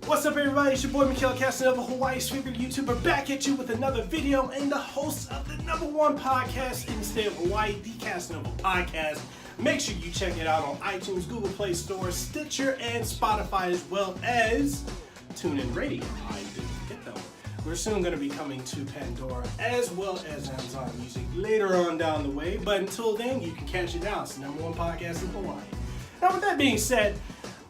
What's up everybody, it's your boy Mikhail Casanova, Hawaii's favorite YouTuber, back at you with another video and the host of the #1 podcast in the state of Hawaii, the Casanova Podcast. Make sure you check it out on iTunes, Google Play Store, Stitcher, and Spotify, as well as TuneIn Radio. I didn't forget that one. We're soon going to be coming to Pandora, as well as Amazon Music later on down the way, but until then, you can catch it now. It's the #1 podcast in Hawaii. Now with that being said,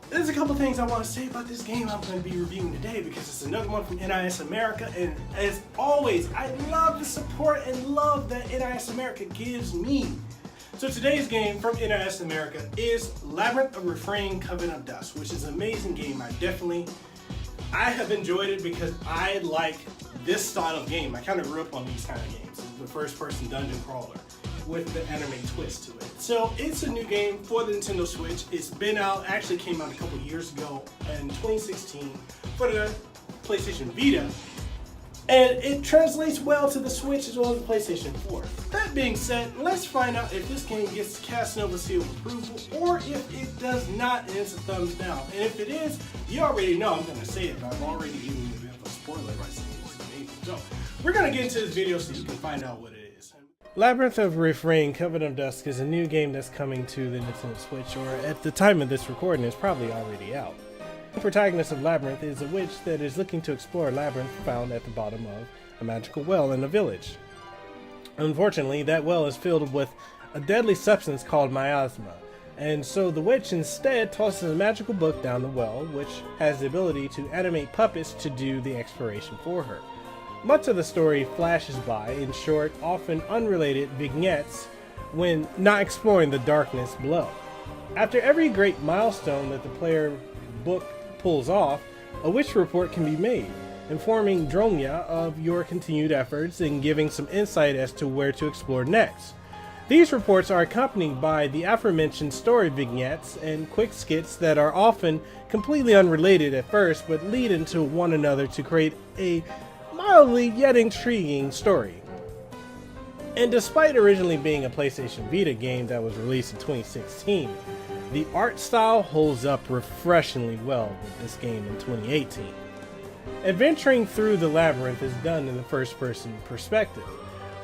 there's a couple things I want to say about this game I'm going to be reviewing today because it's another one from NIS America, and as always, I love the support and love that NIS America gives me. So today's game from NIS America is Labyrinth of Refrain, Coven of Dusk, which is an amazing game. I have enjoyed it because I like this style of game. I kind of grew up on these kind of games, the first-person dungeon crawler with the anime twist to it. So it's a new game for the Nintendo Switch. It's been out, actually came out a couple years ago in 2016 for the PlayStation Vita. And it translates well to the Switch as well as the PlayStation 4. That being said, let's find out if this game gets Casanova seal of approval or if it does not and it's a thumbs down. And if it is, you already know I'm going to say it, but I'm already giving you a bit of a spoiler by saying it's amazing. So we're going to get into this video so you can find out what it is. Labyrinth of Refrain, Coven of Dusk is a new game that's coming to the Nintendo Switch, or at the time of this recording, it's probably already out. The protagonist of Labyrinth is a witch that is looking to explore a labyrinth found at the bottom of a magical well in a village. Unfortunately, that well is filled with a deadly substance called miasma, and so the witch instead tosses a magical book down the well, which has the ability to animate puppets to do the exploration for her. Much of the story flashes by in short, often unrelated vignettes when not exploring the darkness below. After every great milestone that the player book pulls off, a witch report can be made, informing Dromia of your continued efforts and giving some insight as to where to explore next. These reports are accompanied by the aforementioned story vignettes and quick skits that are often completely unrelated at first but lead into one another to create a mildly yet intriguing story. And despite originally being a PlayStation Vita game that was released in 2016, the art style holds up refreshingly well with this game in 2018. Adventuring through the labyrinth is done in the first-person perspective.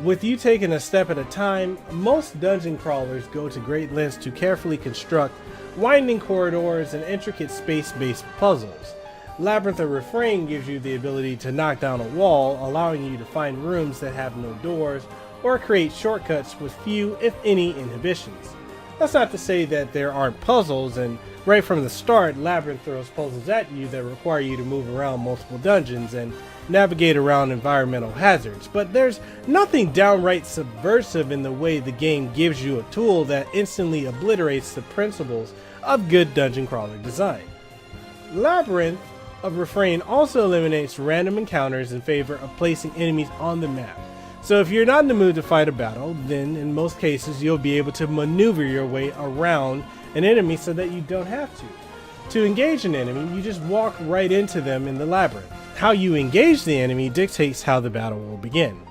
With you taking a step at a time, most dungeon crawlers go to great lengths to carefully construct winding corridors and intricate space-based puzzles. Labyrinth of Refrain gives you the ability to knock down a wall, allowing you to find rooms that have no doors or create shortcuts with few, if any, inhibitions. That's not to say that there aren't puzzles, and right from the start, Labyrinth throws puzzles at you that require you to move around multiple dungeons and navigate around environmental hazards, but there's nothing downright subversive in the way the game gives you a tool that instantly obliterates the principles of good dungeon crawler design. Labyrinth of Refrain also eliminates random encounters in favor of placing enemies on the map. So if you're not in the mood to fight a battle, then in most cases you'll be able to maneuver your way around an enemy so that you don't have to. To engage an enemy, you just walk right into them in the labyrinth. How you engage the enemy dictates how the battle will begin.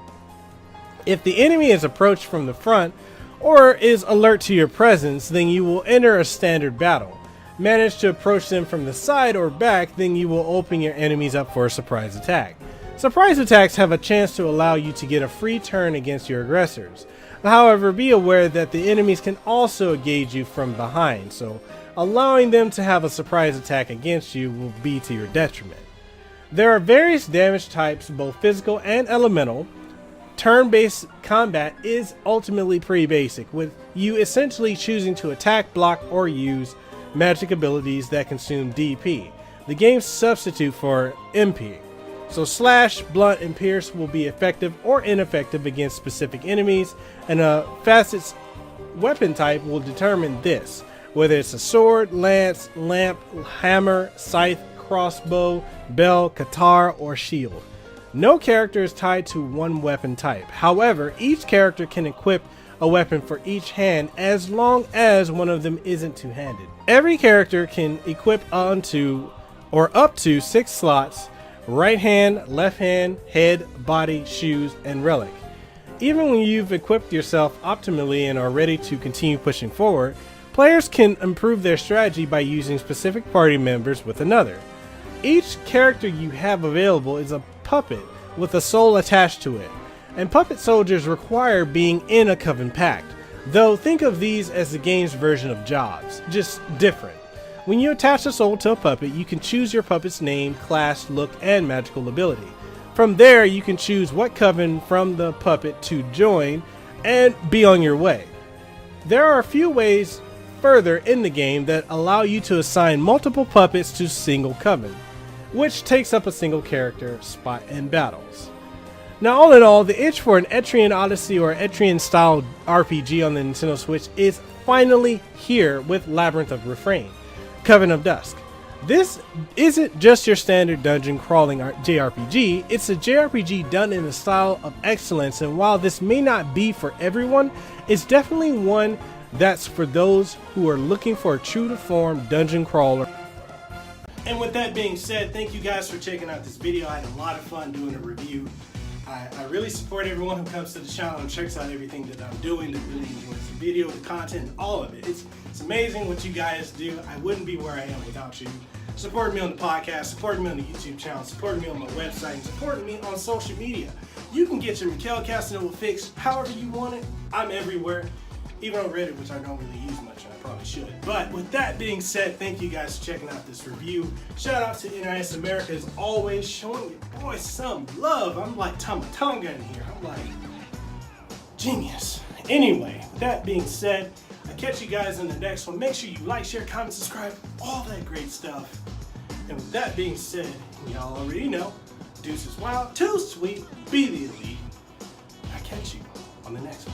If the enemy is approached from the front or is alert to your presence, then you will enter a standard battle. Manage to approach them from the side or back, then you will open your enemies up for a surprise attack. Surprise attacks have a chance to allow you to get a free turn against your aggressors. However, be aware that the enemies can also engage you from behind, so allowing them to have a surprise attack against you will be to your detriment. There are various damage types, both physical and elemental. Turn-based combat is ultimately pretty basic, with you essentially choosing to attack, block, or use magic abilities that consume DP, the game's substitute for MP. So slash, blunt, and pierce will be effective or ineffective against specific enemies, and a facet's weapon type will determine this, whether it's a sword, lance, lamp, hammer, scythe, crossbow, bell, katana, or shield. No character is tied to one weapon type. However, each character can equip a weapon for each hand as long as one of them isn't two-handed. Every character can equip onto or up to 6 slots: right hand, left hand, head, body, shoes, and relic. Even when you've equipped yourself optimally and are ready to continue pushing forward, players can improve their strategy by using specific party members with another. Each character you have available is a puppet with a soul attached to it, and puppet soldiers require being in a Coven pact, though think of these as the game's version of jobs, just different. When you attach a soul to a puppet, you can choose your puppet's name, class, look, and magical ability. From there, you can choose what Coven from the puppet to join and be on your way. There are a few ways further in the game that allow you to assign multiple puppets to single Coven, which takes up a single character spot in battles. Now, all in all, the itch for an Etrian Odyssey or Etrian style RPG on the Nintendo Switch is finally here with Labyrinth of Refrain, Coven of Dusk. This isn't just your standard dungeon crawling JRPG, it's a JRPG done in a style of excellence, and while this may not be for everyone, it's definitely one that's for those who are looking for a true to form dungeon crawler. And with that being said, thank you guys for checking out this video. I had a lot of fun doing a review. I really support everyone who comes to the channel and checks out everything that I'm doing, that really enjoys the video, the content, all of it. It's amazing what you guys do. I wouldn't be where I am without you. Supporting me on the podcast, supporting me on the YouTube channel, supporting me on my website, and supporting me on social media. You can get your Mikhail Casanova fix however you want it. I'm everywhere. Even on Reddit, which I don't really use much, and I probably should. But with that being said, thank you guys for checking out this review. Shout out to NIS America as always, showing your boys some love. I'm like Tonga in here. I'm like genius. Anyway, with that being said, I'll catch you guys in the next one. Make sure you like, share, comment, subscribe, all that great stuff. And with that being said, y'all already know, deuces wild, too sweet, be the elite. I'll catch you on the next one.